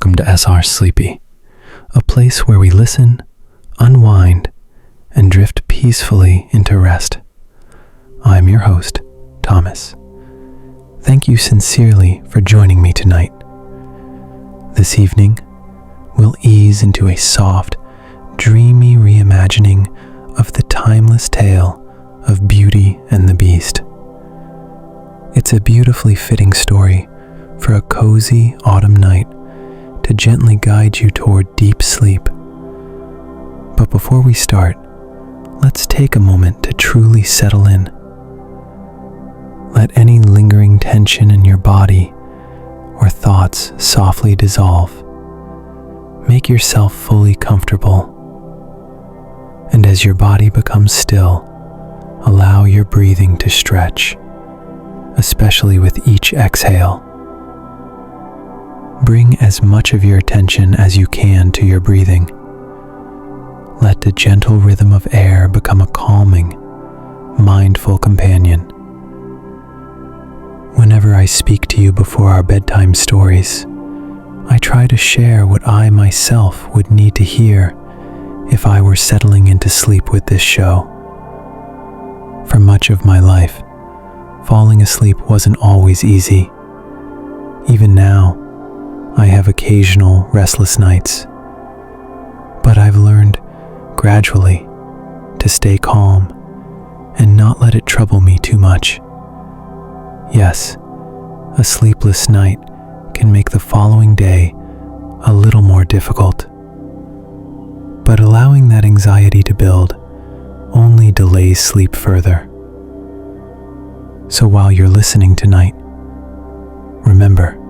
welcome to SR Sleepy, a place where we listen, unwind, and drift peacefully into rest. I'm your host, Thomas. Thank you sincerely for joining me tonight. This evening, we'll ease into a soft, dreamy reimagining of the timeless tale of Beauty and the Beast. It's a beautifully fitting story for a cozy autumn night to gently guide you toward deep sleep. But before we start, let's take a moment to truly settle in. Let any lingering tension in your body or thoughts softly dissolve. Make yourself fully comfortable. And as your body becomes still, allow your breathing to stretch, especially with each exhale. Bring as much of your attention as you can to your breathing. Let the gentle rhythm of air become a calming, mindful companion. Whenever I speak to you before our bedtime stories, I try to share what I myself would need to hear if I were settling into sleep with this show. For much of my life, falling asleep wasn't always easy. Even now, I have occasional restless nights, but I've learned gradually to stay calm and not let it trouble me too much. Yes, a sleepless night can make the following day a little more difficult, but allowing that anxiety to build only delays sleep further. So while you're listening tonight, remember,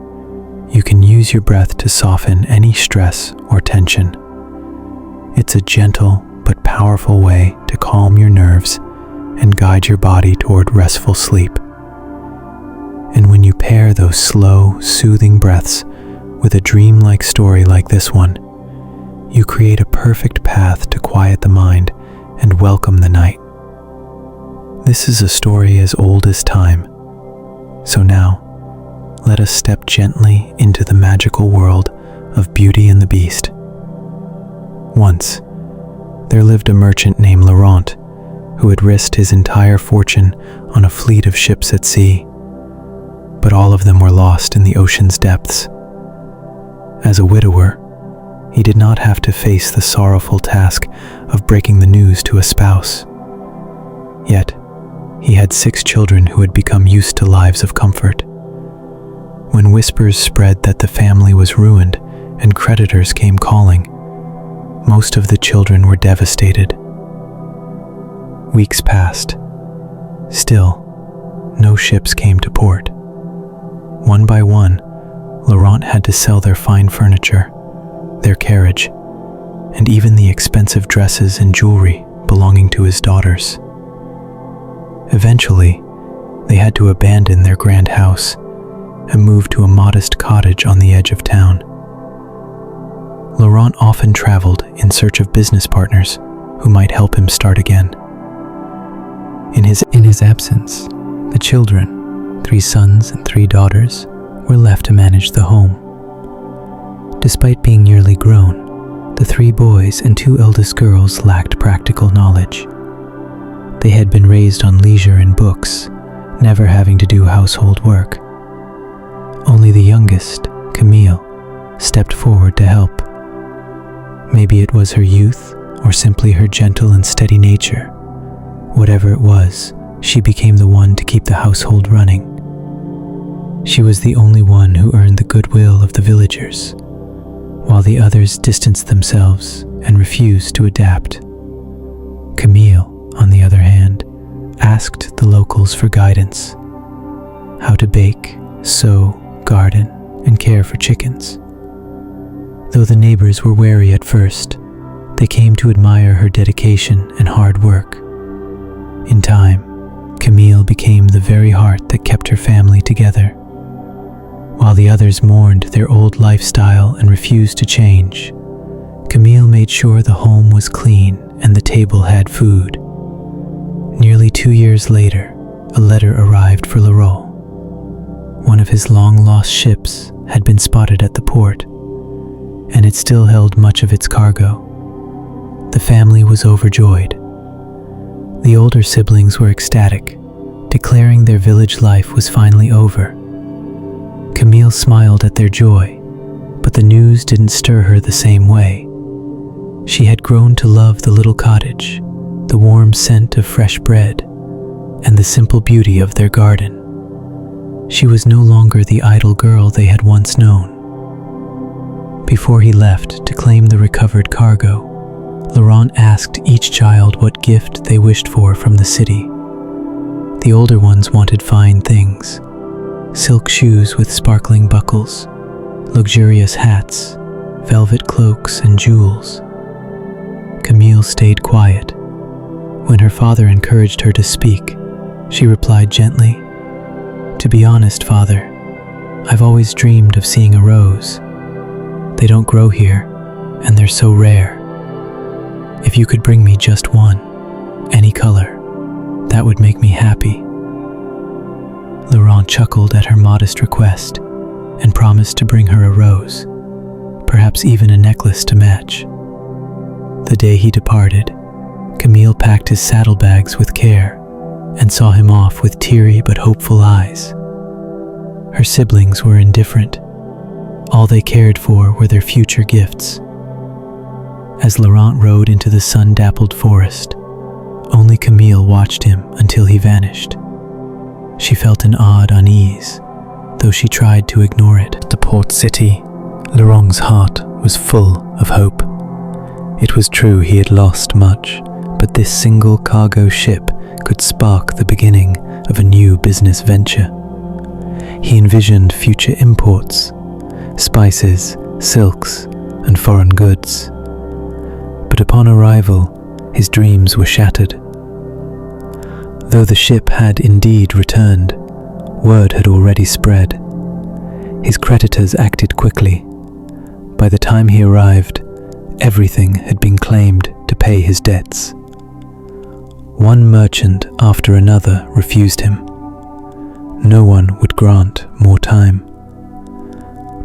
you can use your breath to soften any stress or tension. It's a gentle but powerful way to calm your nerves and guide your body toward restful sleep. And when you pair those slow, soothing breaths with a dreamlike story like this one, you create a perfect path to quiet the mind and welcome the night. This is a story as old as time. So now, let us step gently into the magical world of Beauty and the Beast. Once, there lived a merchant named Laurent who had risked his entire fortune on a fleet of ships at sea, but all of them were lost in the ocean's depths. As a widower, he did not have to face the sorrowful task of breaking the news to a spouse. Yet, he had 6 children who had become used to lives of comfort. When whispers spread that the family was ruined and creditors came calling, most of the children were devastated. Weeks passed. Still, no ships came to port. One by one, Laurent had to sell their fine furniture, their carriage, and even the expensive dresses and jewelry belonging to his daughters. Eventually, they had to abandon their grand house and moved to a modest cottage on the edge of town. Laurent often traveled in search of business partners who might help him start again. In his absence, the children, 3 sons and 3 daughters, were left to manage the home. Despite being nearly grown, the 3 boys and 2 eldest girls lacked practical knowledge. They had been raised on leisure and books, never having to do household work. Only the youngest, Camille, stepped forward to help. Maybe it was her youth, or simply her gentle and steady nature. Whatever it was, she became the one to keep the household running. She was the only one who earned the goodwill of the villagers, while the others distanced themselves and refused to adapt. Camille, on the other hand, asked the locals for guidance: how to bake, sew, garden, and care for chickens. Though the neighbors were wary at first, they came to admire her dedication and hard work. In time, Camille became the very heart that kept her family together. While the others mourned their old lifestyle and refused to change, Camille made sure the home was clean and the table had food. Nearly 2 years later, a letter arrived for Laurent. One of his long-lost ships had been spotted at the port, and it still held much of its cargo. The family was overjoyed. The older siblings were ecstatic, declaring their village life was finally over. Camille smiled at their joy, but the news didn't stir her the same way. She had grown to love the little cottage, the warm scent of fresh bread, and the simple beauty of their garden. She was no longer the idle girl they had once known. Before he left to claim the recovered cargo, Laurent asked each child what gift they wished for from the city. The older ones wanted fine things: silk shoes with sparkling buckles, luxurious hats, velvet cloaks, and jewels. Camille stayed quiet. When her father encouraged her to speak, she replied gently, "To be honest, Father, I've always dreamed of seeing a rose. They don't grow here, and they're so rare. If you could bring me just one, any color, that would make me happy." Laurent chuckled at her modest request and promised to bring her a rose, perhaps even a necklace to match. The day he departed, Camille packed his saddlebags with care and saw him off with teary but hopeful eyes. Her siblings were indifferent. All they cared for were their future gifts. As Laurent rode into the sun-dappled forest, only Camille watched him until he vanished. She felt an odd unease, though she tried to ignore it. At the port city, Laurent's heart was full of hope. It was true he had lost much, but this single cargo ship could spark the beginning of a new business venture. He envisioned future imports, spices, silks, and foreign goods. But upon arrival, his dreams were shattered. Though the ship had indeed returned, word had already spread. His creditors acted quickly. By the time he arrived, everything had been claimed to pay his debts. One merchant after another refused him. No one would grant more time.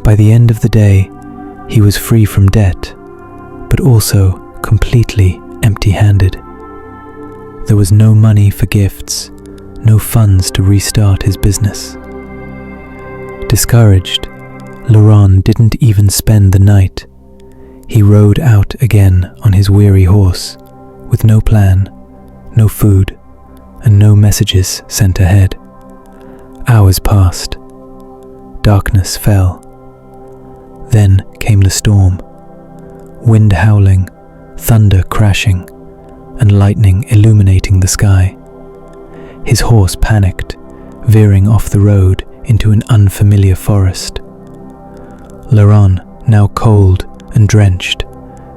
By the end of the day, he was free from debt, but also completely empty-handed. There was no money for gifts, no funds to restart his business. Discouraged, Laurent didn't even spend the night. He rode out again on his weary horse, with no plan, no food, and no messages sent ahead. Hours passed. Darkness fell. Then came the storm. Wind howling, thunder crashing, and lightning illuminating the sky. His horse panicked, veering off the road into an unfamiliar forest. Laurent, now cold and drenched,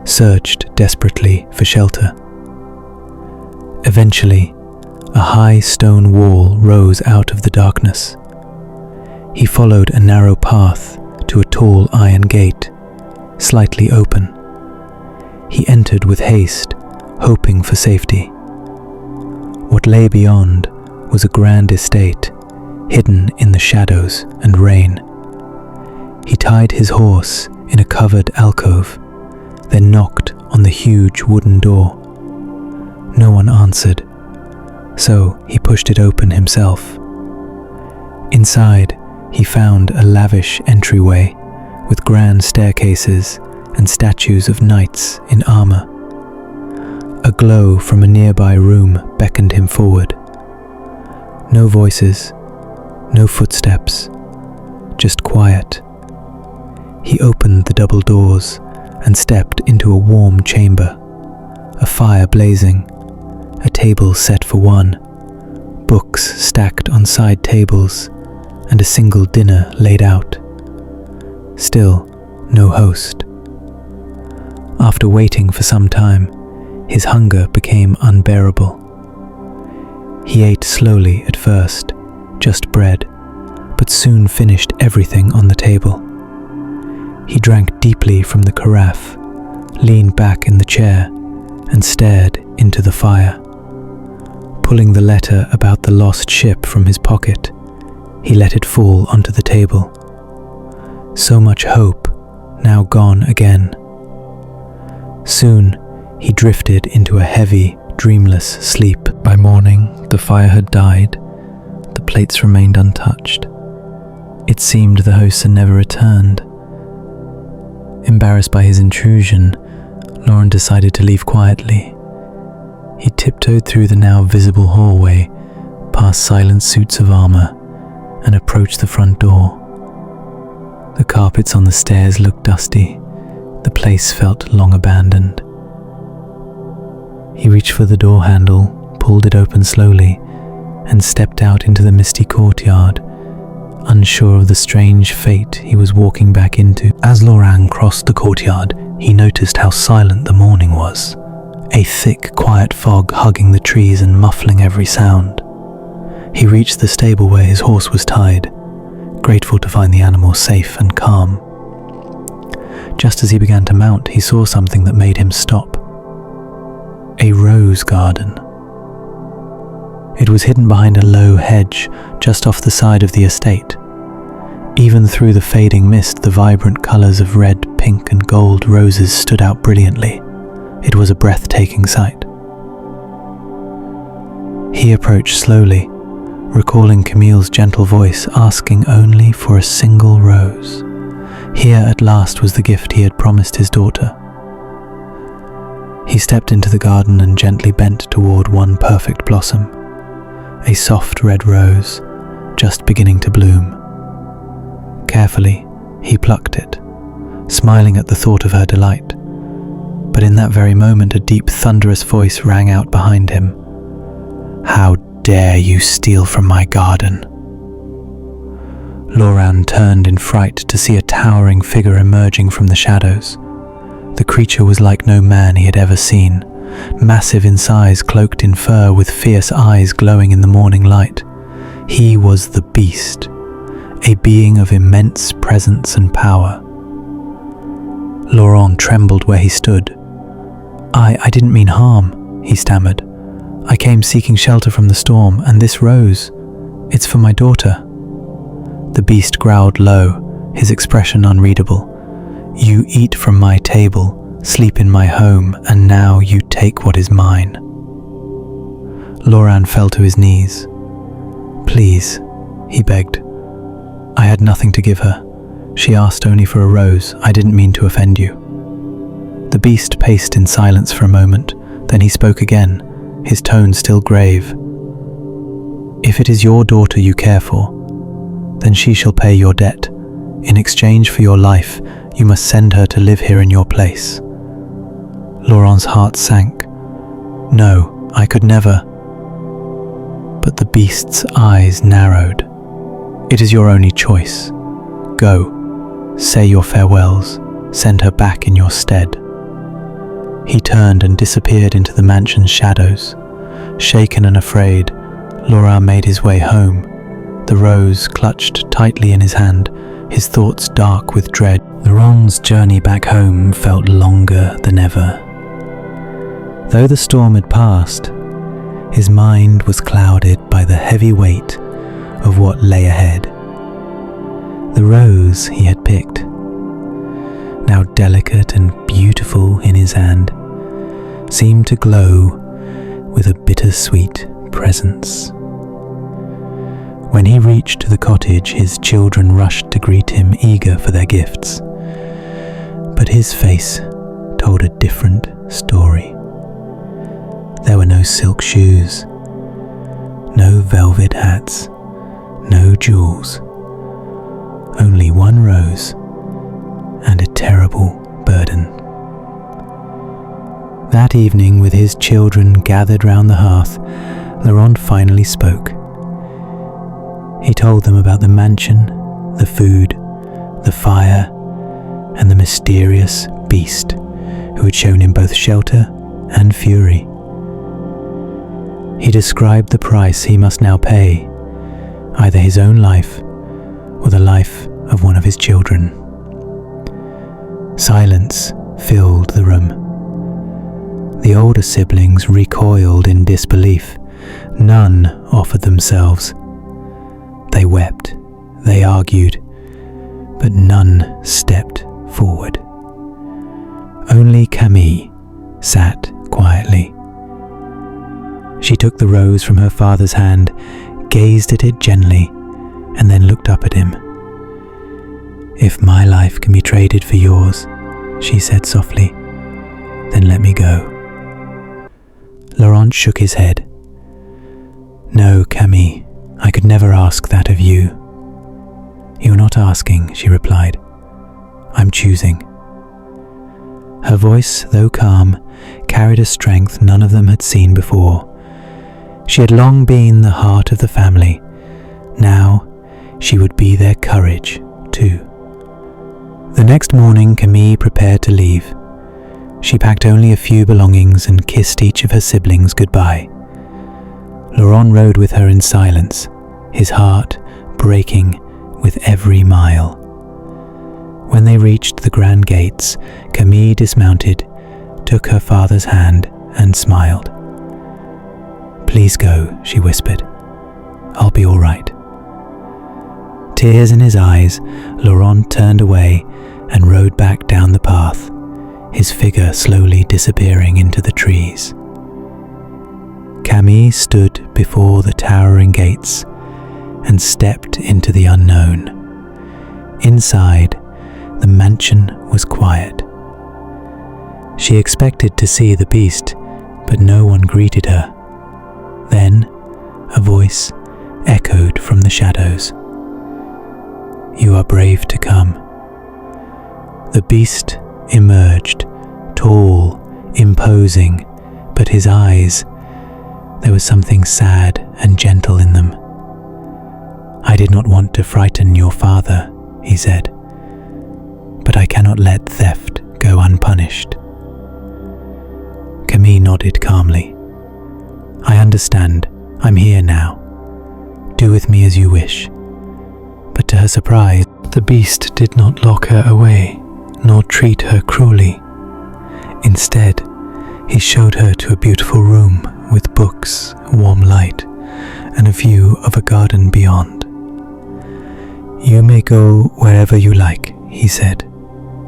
searched desperately for shelter. Eventually, a high stone wall rose out of the darkness. He followed a narrow path to a tall iron gate, slightly open. He entered with haste, hoping for safety. What lay beyond was a grand estate, hidden in the shadows and rain. He tied his horse in a covered alcove, then knocked on the huge wooden door. No one answered, so he pushed it open himself. Inside, he found a lavish entryway with grand staircases and statues of knights in armor. A glow from a nearby room beckoned him forward. No voices, no footsteps, just quiet. He opened the double doors and stepped into a warm chamber, a fire blazing, a table set for one, books stacked on side tables, and a single dinner laid out. Still, no host. After waiting for some time, his hunger became unbearable. He ate slowly at first, just bread, but soon finished everything on the table. He drank deeply from the carafe, leaned back in the chair, and stared into the fire. Pulling the letter about the lost ship from his pocket, he let it fall onto the table. So much hope, now gone again. Soon, he drifted into a heavy, dreamless sleep. By morning, the fire had died. The plates remained untouched. It seemed the host had never returned. Embarrassed by his intrusion, Lauren decided to leave quietly. He tiptoed through the now visible hallway, past silent suits of armor, and approached the front door. The carpets on the stairs looked dusty. The place felt long abandoned. He reached for the door handle, pulled it open slowly, and stepped out into the misty courtyard, unsure of the strange fate he was walking back into. As Laurent crossed the courtyard, he noticed how silent the morning was, a thick, quiet fog hugging the trees and muffling every sound. He reached the stable where his horse was tied, grateful to find the animal safe and calm. Just as he began to mount, he saw something that made him stop. A rose garden. It was hidden behind a low hedge just off the side of the estate. Even through the fading mist, the vibrant colors of red, pink, and gold roses stood out brilliantly. It was a breathtaking sight. He approached slowly, recalling Camille's gentle voice asking only for a single rose. Here at last was the gift he had promised his daughter. He stepped into the garden and gently bent toward one perfect blossom, a soft red rose, just beginning to bloom. Carefully, he plucked it, smiling at the thought of her delight. But in that very moment, a deep, thunderous voice rang out behind him. "How dare you steal from my garden?" Laurent turned in fright to see a towering figure emerging from the shadows. The creature was like no man he had ever seen, massive in size, cloaked in fur, with fierce eyes glowing in the morning light. He was the beast, a being of immense presence and power. Laurent trembled where he stood. I didn't mean harm," he stammered. "I came seeking shelter from the storm, and this rose, it's for my daughter." The beast growled low, his expression unreadable. "You eat from my table, sleep in my home, and now you take what is mine." Laurent fell to his knees. "Please," he begged. "I had nothing to give her. She asked only for a rose. I didn't mean to offend you." The beast paced in silence for a moment, then he spoke again, his tone still grave. "If it is your daughter you care for, then she shall pay your debt. In exchange for your life, you must send her to live here in your place." Laurent's heart sank. "No, I could never." But the beast's eyes narrowed. "It is your only choice. Go, say your farewells, send her back in your stead." He turned and disappeared into the mansion's shadows. Shaken and afraid, Laurent made his way home, the rose clutched tightly in his hand, his thoughts dark with dread. Laurent's journey back home felt longer than ever. Though the storm had passed, his mind was clouded by the heavy weight of what lay ahead. The rose he had picked, now delicate and beautiful in his hand, seemed to glow with a bittersweet presence. When he reached the cottage, his children rushed to greet him, eager for their gifts. But his face told a different story. There were no silk shoes, no velvet hats, no jewels, only one rose and a terrible burden. That evening, with his children gathered round the hearth, Laurent finally spoke. He told them about the mansion, the food, the fire, and the mysterious beast who had shown him both shelter and fury. He described the price he must now pay, either his own life or the life of one of his children. Silence filled the room. The older siblings recoiled in disbelief. None offered themselves. They wept, they argued, but none stepped forward. Only Camille sat quietly. She took the rose from her father's hand, gazed at it gently, and then looked up at him. "If my life can be traded for yours," she said softly, "then let me go." Laurent shook his head. "No, Camille, I could never ask that of you." "You're not asking," she replied. "I'm choosing." Her voice, though calm, carried a strength none of them had seen before. She had long been the heart of the family. Now she would be their courage, too. The next morning, Camille prepared to leave. She packed only a few belongings and kissed each of her siblings goodbye. Laurent rode with her in silence, his heart breaking with every mile. When they reached the grand gates, Camille dismounted, took her father's hand, and smiled. "Please go," she whispered. "I'll be all right." Tears in his eyes, Laurent turned away and rode back down the path, his figure slowly disappearing into the trees. Camille stood before the towering gates and stepped into the unknown. Inside, the mansion was quiet. She expected to see the beast, but no one greeted her. Then, a voice echoed from the shadows. "You are brave to come." The beast emerged, tall, imposing, but his eyes, there was something sad and gentle in them. "I did not want to frighten your father," he said, "but I cannot let theft go unpunished." Camille nodded calmly. "I understand. I'm here now. Do with me as you wish." But to her surprise, the beast did not lock her away, nor treat her cruelly. Instead, he showed her to a beautiful room with books, warm light, and a view of a garden beyond. "You may go wherever you like," he said.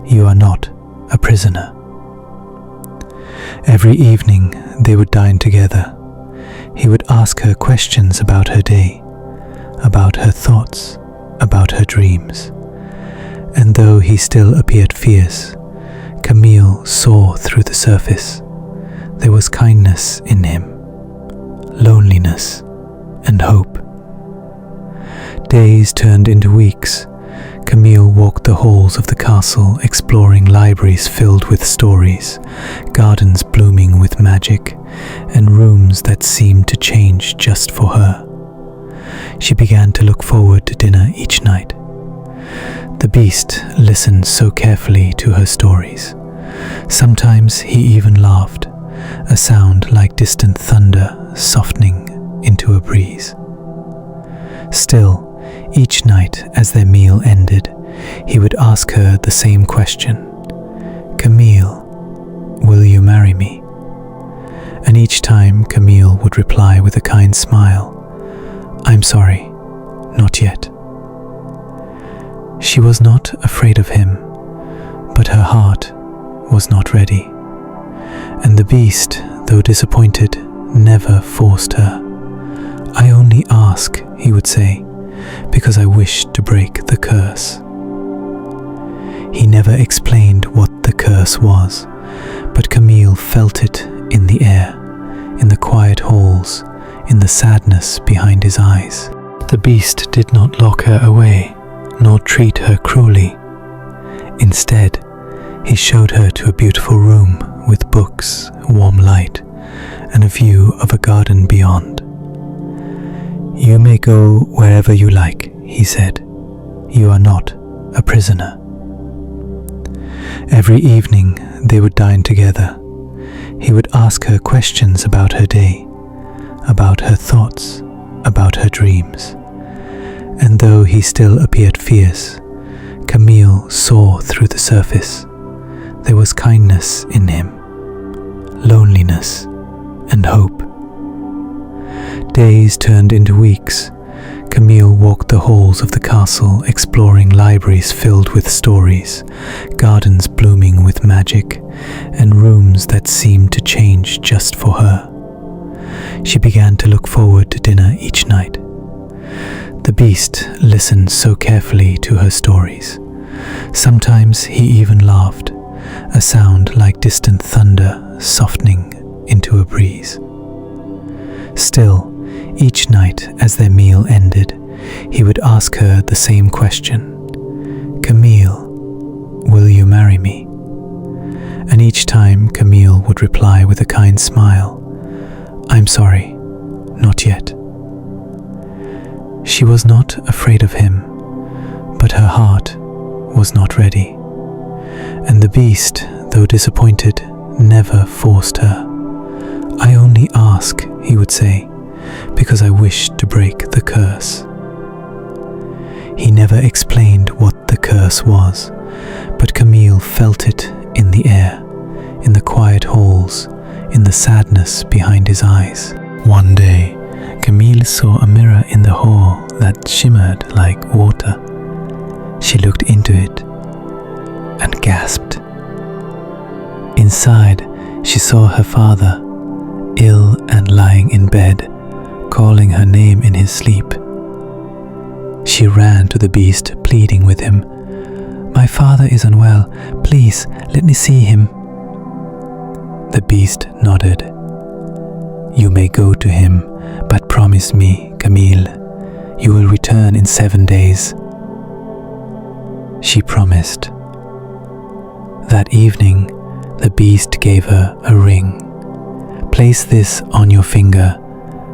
"You are not a prisoner." Every evening they would dine together. He would ask her questions about her day, about her thoughts, about her dreams. And though he still appeared fierce, Camille saw through the surface. There was kindness in him, loneliness, and hope. Days turned into weeks. Camille walked the halls of the castle, exploring libraries filled with stories, gardens blooming with magic, and rooms that seemed to change just for her. She began to look forward to dinner each night. The beast listened so carefully to her stories. Sometimes he even laughed, a sound like distant thunder softening into a breeze. Still, each night as their meal ended, he would ask her the same question. "Camille, will you marry me?" And each time Camille would reply with a kind smile, "I'm sorry, not yet." She was not afraid of him, but her heart was not ready. And the beast, though disappointed, never forced her. "I only ask," he would say, "because I wish to break the curse." He never explained what the curse was, but Camille felt it in the air, in the quiet halls, in the sadness behind his eyes. The beast did not lock her away, nor treat her cruelly. Instead, he showed her to a beautiful room with books, warm light, and a view of a garden beyond. "You may go wherever you like," he said. "You are not a prisoner." Every evening they would dine together. He would ask her questions about her day, about her thoughts, about her dreams. And though he still appeared fierce, Camille saw through the surface. There was kindness in him, loneliness, and hope. Days turned into weeks. Camille walked the halls of the castle, exploring libraries filled with stories, gardens blooming with magic, and rooms that seemed to change just for her. She began to look forward to dinner each night. The beast listened so carefully to her stories. Sometimes he even laughed, a sound like distant thunder softening into a breeze. Still, each night as their meal ended, he would ask her the same question. "Camille, will you marry me?" And each time Camille would reply with a kind smile, "I'm sorry, not yet." She was not afraid of him, but her heart was not ready. And the beast, though disappointed, never forced her. "I only ask," he would say, "because I wish to break the curse." He never explained what the curse was, but Camille felt it in the air, in the quiet halls, in the sadness behind his eyes. One day, Camille saw a mirror in the hall that shimmered like water. She looked into it and gasped. Inside, she saw her father, ill and lying in bed, calling her name in his sleep. She ran to the beast, pleading with him, "My father is unwell. Please, let me see him." The beast nodded. "You may go to him, but promise me, Camille, you will return in 7 days." She promised. That evening, the beast gave her a ring. "Place this on your finger.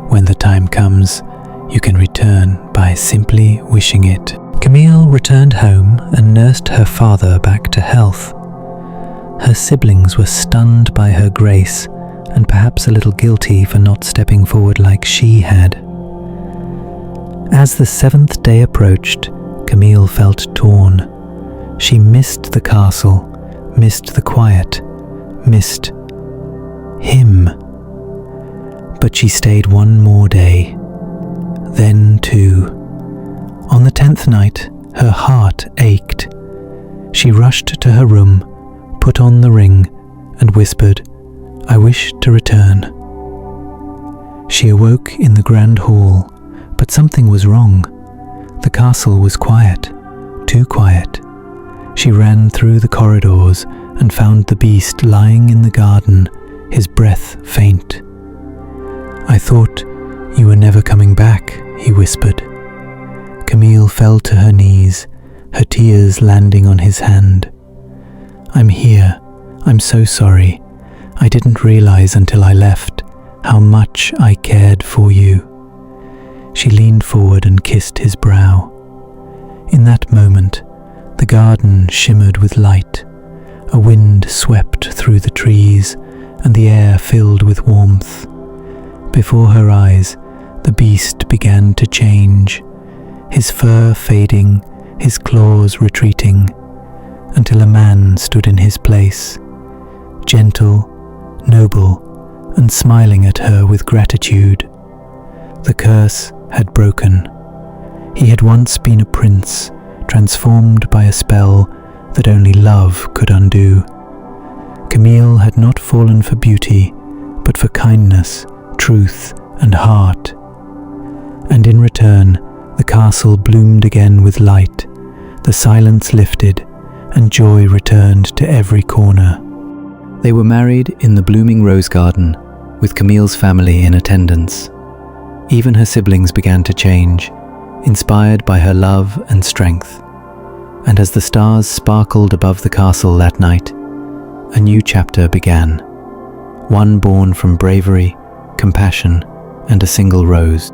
When the time comes, you can return by simply wishing it." Camille returned home and nursed her father back to health. Her siblings were stunned by her grace and perhaps a little guilty for not stepping forward like she had. As the 7th day approached, Camille felt torn. She missed the castle, missed the quiet, missed him. But she stayed one more day, then 2. On the 10th night, her heart ached. She rushed to her room, put on the ring, and whispered, "I wish to return." She awoke in the grand hall, but something was wrong. The castle was quiet, too quiet. She ran through the corridors and found the beast lying in the garden, his breath faint. "I thought you were never coming back," he whispered. Camille fell to her knees, her tears landing on his hand. "I'm here. I'm so sorry. I didn't realize until I left how much I cared for you." She leaned forward and kissed his brow. In that moment, the garden shimmered with light. A wind swept through the trees, and the air filled with warmth. Before her eyes, the beast began to change, his fur fading, his claws retreating, until a man stood in his place, gentle, noble, and smiling at her with gratitude. The curse had broken. He had once been a prince, transformed by a spell that only love could undo. Camille had not fallen for beauty, but for kindness, truth, and heart. And in return, the castle bloomed again with light, the silence lifted, and joy returned to every corner. They were married in the blooming rose garden, with Camille's family in attendance. Even her siblings began to change, inspired by her love and strength. And as the stars sparkled above the castle that night, a new chapter began, one born from bravery, compassion, and a single rose.